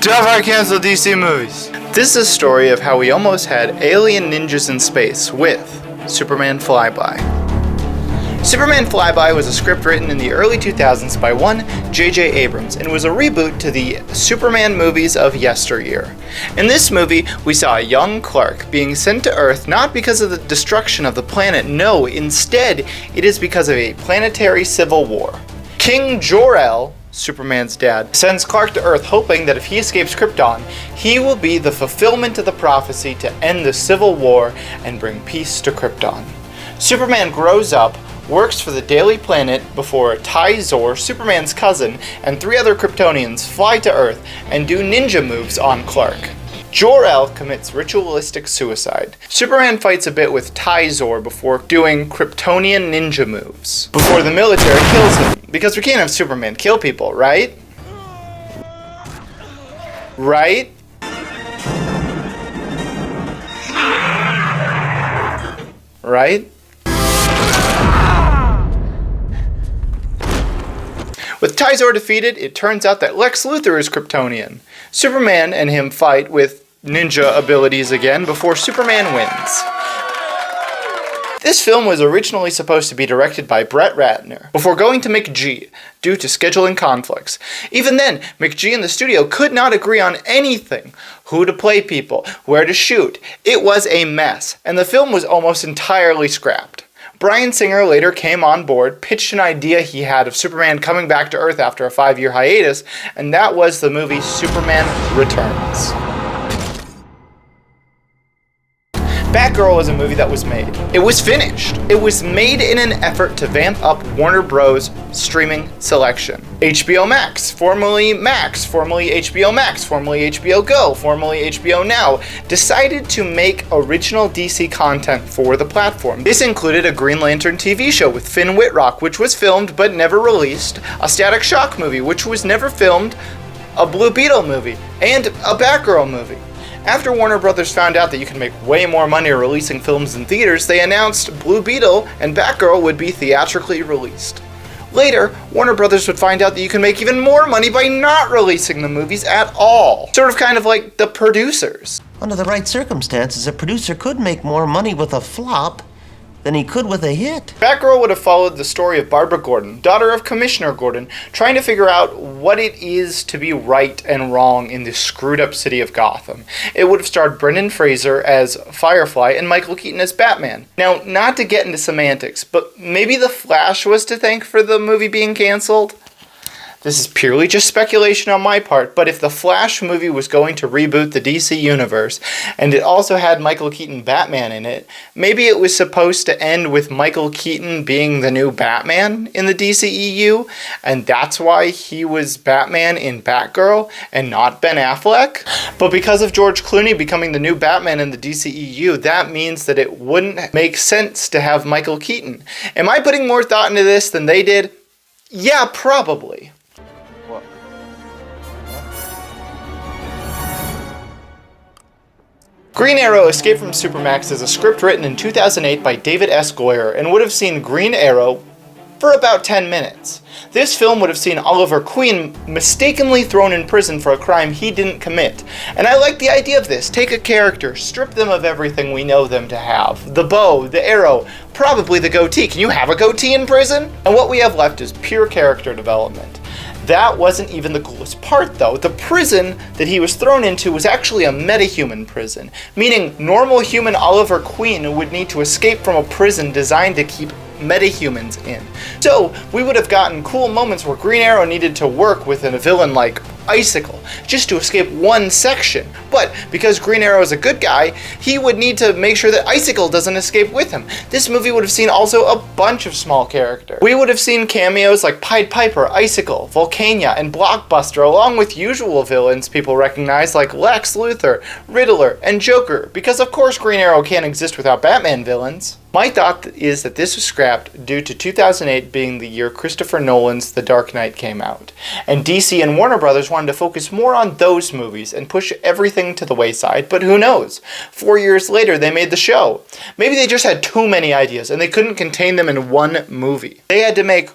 Stuff I canceled DC movies. This is a story of how we almost had alien ninjas in space with Superman Flyby. Superman Flyby was a script written in the early 2000s by one J.J. Abrams and was a reboot to the Superman movies of yesteryear. In this movie, we saw a young Clark being sent to Earth not because of the destruction of the planet, no, instead it is because of a planetary civil war. King Jor-El, Superman's dad, sends Clark to Earth hoping that if he escapes Krypton, he will be the fulfillment of the prophecy to end the civil war and bring peace to Krypton. Superman grows up, works for the Daily Planet before Ty-Zor, Superman's cousin, and 3 other Kryptonians fly to Earth and do ninja moves on Clark. Jor-El commits ritualistic suicide. Superman fights a bit with Ty-Zor before doing Kryptonian ninja moves, before the military kills him. Because we can't have Superman kill people, right? Right? Right? With Ty-Zor defeated, it turns out that Lex Luthor is Kryptonian. Superman and him fight with ninja abilities again before Superman wins. This film was originally supposed to be directed by Brett Ratner, before going to McG, due to scheduling conflicts. Even then, McG and the studio could not agree on anything. Who to play people, where to shoot. It was a mess, and the film was almost entirely scrapped. Bryan Singer later came on board, pitched an idea he had of Superman coming back to Earth after a 5-year hiatus, and that was the movie Superman Returns. Batgirl was a movie that was made. It was finished. It was made in an effort to vamp up Warner Bros. Streaming selection. HBO Max, formerly HBO Max, formerly HBO Go, formerly HBO Now, decided to make original DC content for the platform. This included a Green Lantern TV show with Finn Wittrock, which was filmed but never released, a Static Shock movie, which was never filmed, a Blue Beetle movie, and a Batgirl movie. After Warner Bros. Found out that you can make way more money releasing films in theaters, they announced Blue Beetle and Batgirl would be theatrically released. Later, Warner Bros. Would find out that you can make even more money by not releasing the movies at all. Sort of kind of like the producers. Under the right circumstances, a producer could make more money with a flop than he could with a hit. Batgirl would have followed the story of Barbara Gordon, daughter of Commissioner Gordon, trying to figure out what it is to be right and wrong in this screwed up city of Gotham. It would have starred Brendan Fraser as Firefly and Michael Keaton as Batman. Now, not to get into semantics, but maybe The Flash was to thank for the movie being canceled? This is purely just speculation on my part, but if the Flash movie was going to reboot the DC universe, and it also had Michael Keaton Batman in it, maybe it was supposed to end with Michael Keaton being the new Batman in the DCEU, and that's why he was Batman in Batgirl, and not Ben Affleck? But because of George Clooney becoming the new Batman in the DCEU, that means that it wouldn't make sense to have Michael Keaton. Am I putting more thought into this than they did? Yeah, probably. Green Arrow escaped from Supermax is a script written in 2008 by David S. Goyer and would have seen Green Arrow for about 10 minutes. This film would have seen Oliver Queen mistakenly thrown in prison for a crime he didn't commit. And I like the idea of this. Take a character, strip them of everything we know them to have. The bow, the arrow, probably the goatee. Can you have a goatee in prison? And what we have left is pure character development. That wasn't even the coolest part, though. The prison that he was thrown into was actually a metahuman prison, meaning normal human Oliver Queen would need to escape from a prison designed to keep metahumans in. So, we would have gotten cool moments where Green Arrow needed to work with a villain like Icicle, just to escape one section. But because Green Arrow is a good guy, he would need to make sure that Icicle doesn't escape with him. This movie would have seen also a bunch of small characters. We would have seen cameos like Pied Piper, Icicle, Volcania, and Blockbuster, along with usual villains people recognize like Lex Luthor, Riddler, and Joker, because of course Green Arrow can't exist without Batman villains. My thought is that this was scrapped due to 2008 being the year Christopher Nolan's The Dark Knight came out, and DC and Warner Brothers wanted to focus more on those movies and push everything to the wayside, but who knows? 4 years later, they made the show. Maybe they just had too many ideas and they couldn't contain them in one movie. They had to make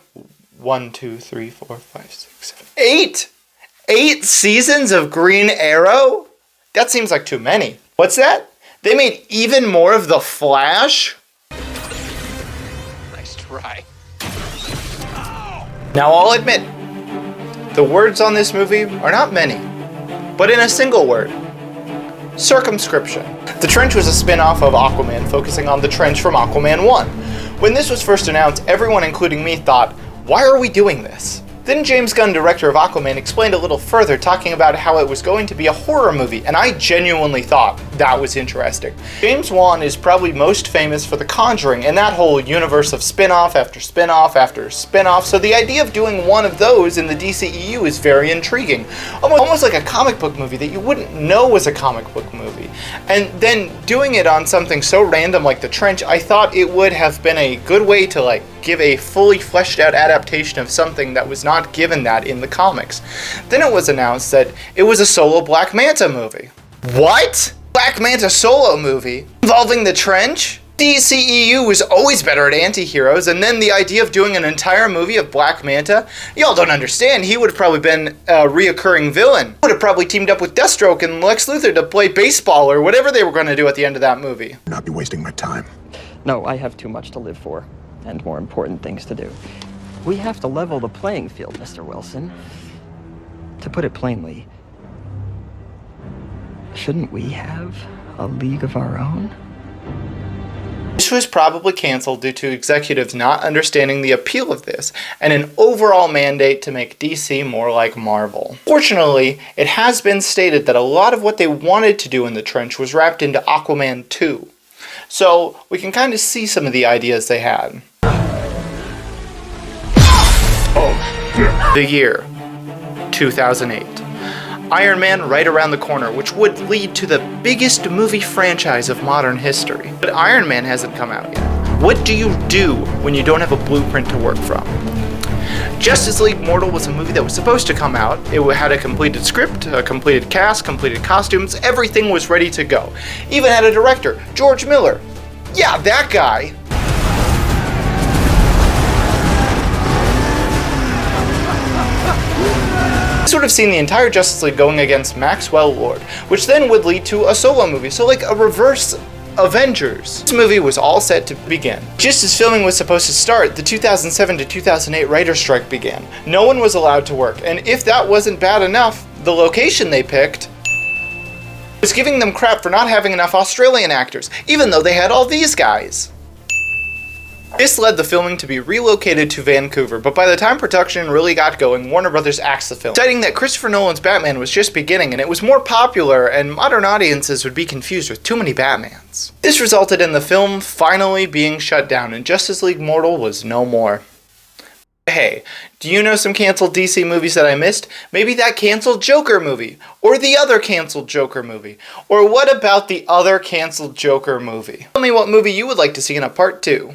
1, 2, 3, 4, 5, 6, 7, 8 8 seasons of Green Arrow? That seems like too many. What's that? They made even more of The Flash? Nice try. Now I'll admit, the words on this movie are not many, but in a single word: circumscription. The Trench was a spin-off of Aquaman, focusing on the Trench from Aquaman 1. When this was first announced, everyone, including me, thought, why are we doing this? Then James Gunn, director of Aquaman, explained a little further, talking about how it was going to be a horror movie, and I genuinely thought that was interesting. James Wan is probably most famous for The Conjuring and that whole universe of spin-off after spin-off after spin-off, so the idea of doing one of those in the DCEU is very intriguing. Almost like a comic book movie that you wouldn't know was a comic book movie. And then doing it on something so random like The Trench, I thought it would have been a good way to give a fully fleshed out adaptation of something that was not given that in the comics. Then it was announced that it was a solo Black Manta movie. What? Black Manta solo movie? Involving the Trench? DCEU was always better at anti-heroes, and then the idea of doing an entire movie of Black Manta? Y'all don't understand, he would have probably been a reoccurring villain. Would have probably teamed up with Deathstroke and Lex Luthor to play baseball or whatever they were going to do at the end of that movie. Not be wasting my time. No, I have too much to live for, and more important things to do. We have to level the playing field, Mr. Wilson. To put it plainly, shouldn't we have a league of our own? This was probably canceled due to executives not understanding the appeal of this, and an overall mandate to make DC more like Marvel. Fortunately, it has been stated that a lot of what they wanted to do in the Trench was wrapped into Aquaman 2. So we can kind of see some of the ideas they had. The year 2008. Iron Man right around the corner, which would lead to the biggest movie franchise of modern history. But Iron Man hasn't come out yet. What do you do when you don't have a blueprint to work from? Justice League Mortal was a movie that was supposed to come out. It had a completed script, a completed cast, completed costumes, everything was ready to go. Even had a director, George Miller. Yeah, that guy. This would have seen the entire Justice League going against Maxwell Lord, which then would lead to a solo movie, so like a reverse Avengers. This movie was all set to begin. Just as filming was supposed to start, the 2007 to 2008 writer's strike began. No one was allowed to work, and if that wasn't bad enough, the location they picked was giving them crap for not having enough Australian actors, even though they had all these guys. This led the filming to be relocated to Vancouver, but by the time production really got going, Warner Brothers axed the film, citing that Christopher Nolan's Batman was just beginning and it was more popular and modern audiences would be confused with too many Batmans. This resulted in the film finally being shut down and Justice League Mortal was no more. Hey, do you know some canceled DC movies that I missed? Maybe that canceled Joker movie, or the other canceled Joker movie, or what about the other canceled Joker movie? Tell me what movie you would like to see in a part 2.